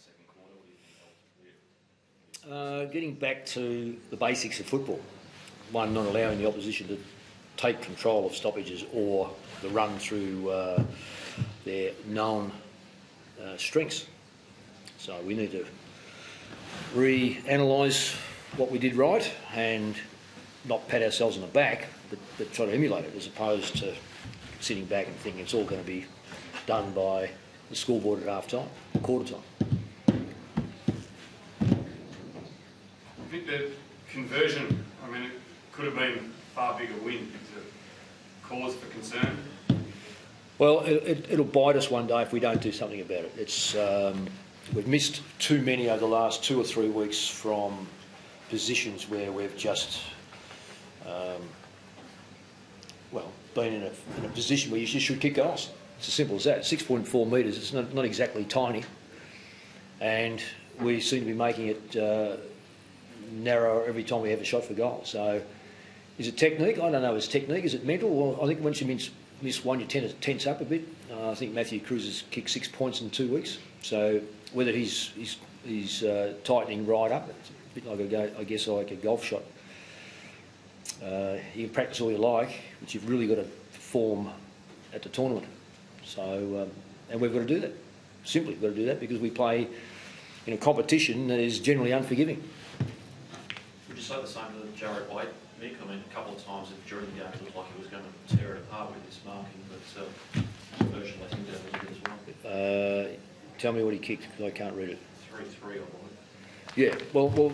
second quarter? What do you think helped? Getting back to the basics of football. One, not allowing the opposition to take control of stoppages or the run through their known strengths. So we need to reanalyse what we did right and not pat ourselves on the back, but try to emulate it, as opposed to sitting back and thinking it's all going to be done by the scoreboard at half time, quarter time. I think the conversion, I mean, it could have been a far bigger win. Is it cause for concern? Well, it'll bite us one day if we don't do something about it. It's we've missed too many over the last 2 or 3 weeks from positions where we've just been in a position where you just should kick goals. It's as simple as that. 6.4 metres, it's not exactly tiny, and we seem to be making it narrower every time we have a shot for goal. So is it technique? I don't know. Is it technique? Is it mental? Well, I think once you miss one, you tend to tense up a bit. I think Matthew Cruz has kicked 6 points in 2 weeks. So whether he's tightening right up, it's a bit like a golf shot. You can practice all you like, but you've really got to perform at the tournament. So, and we've got to do that. Simply got to do that because we play in a competition that is generally unforgiving. Would you say the same to Jared White, Mick? I mean, a couple of times during the game it looked like he was going to tear it apart with his marking, but conversion let him down a little bit as well. Tell me what he kicked, because I can't read it. 3-3, I believe. Yeah, well,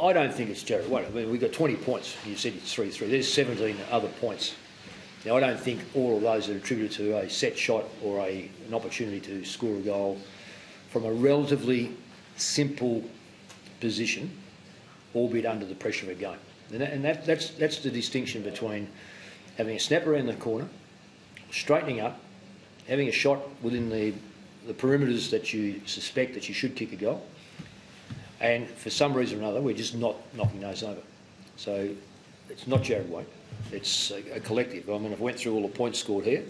I don't think it's Jared White. I mean, we've got 20 points. You said it's 3-3. There's 17 other points. Now, I don't think all of those are attributed to a set shot or an opportunity to score a goal from a relatively simple position, albeit under the pressure of a game. And that's the distinction between having a snap around the corner, straightening up, having a shot within the perimeters that you suspect that you should kick a goal, and for some reason or another we're just not knocking those over. So it's not Jared White, it's a collective. I mean, I've went through all the points scored here.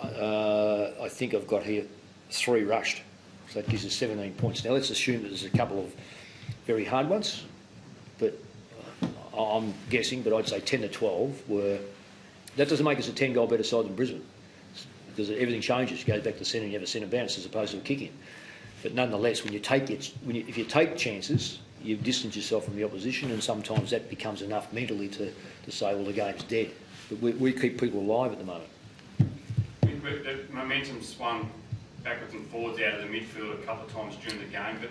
I think I've got here 3 rushed, so that gives us 17 points. Now let's assume that there's a couple of very hard ones, but I'm guessing, but I'd say 10 to 12 were. That doesn't make us a 10-goal better side than Brisbane, because everything changes. You go back to centre and you have a centre bounce as opposed to a kick-in. But nonetheless, when you take if you take chances, you distance yourself from the opposition, and sometimes that becomes enough mentally to say, well, the game's dead. But we keep people alive at the moment. The momentum swung backwards and forwards out of the midfield a couple of times during the game, but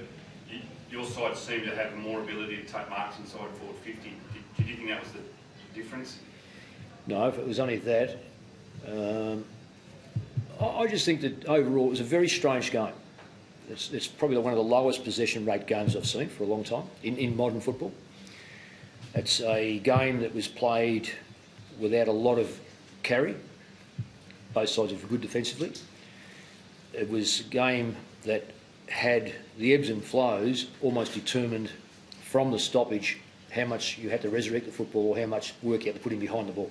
your side seemed to have more ability to take marks inside forward 50. Did you think that was the difference? No, if it was only that. I just think that overall it was a very strange game. It's probably one of the lowest possession rate games I've seen for a long time in modern football. It's a game that was played without a lot of carry. Both sides were good defensively. It was a game that had the ebbs and flows almost determined from the stoppage how much you had to resurrect the football or how much work you had to put in behind the ball.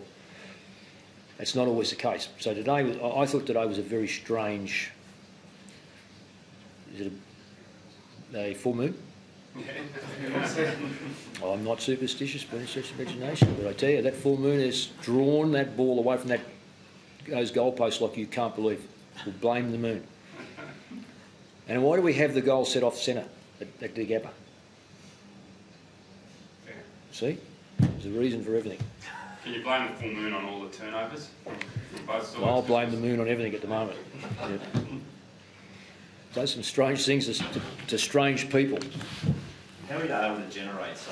That's not always the case. So today, I thought today was a very strange. Is it a full moon? I'm not superstitious by any stretch of imagination, but I tell you, that full moon has drawn that ball away from those goalposts like you can't believe. We'll blame the moon. And why do we have the goal set off centre at the Gapper? Yeah. See? There's a reason for everything. Can you blame the full moon on all the turnovers from both sides? I'll blame the moon on everything at the moment. Yeah. Does some strange things to strange people. How are you able to generate so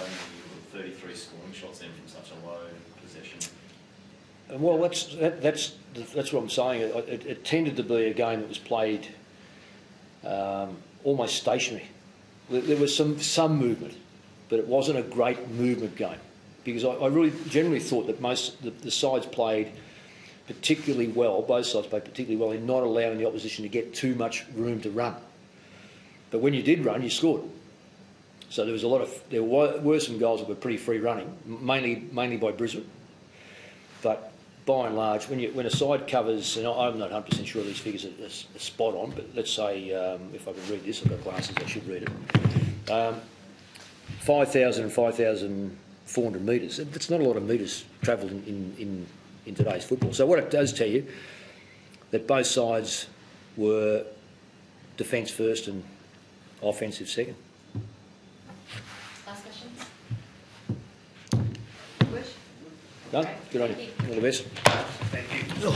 many 33 scoring shots then from such a low possession? And well, that's what I'm saying. It tended to be a game that was played almost stationary. There was some movement, but it wasn't a great movement game, because I really generally thought that the sides played particularly well, both sides played particularly well in not allowing the opposition to get too much room to run. But when you did run, you scored. So there were some goals that were pretty free running, mainly by Brisbane. But by and large, when a side covers, and I'm not 100% sure these figures are spot on, but let's say, if I can read this, I've got glasses, I should read it. 5,000 and 5,400 metres. That's not a lot of metres travelled in today's football. So what it does tell you, that both sides were defence first and offensive second. Last questions? Done? Good on you. All the best. Thank you.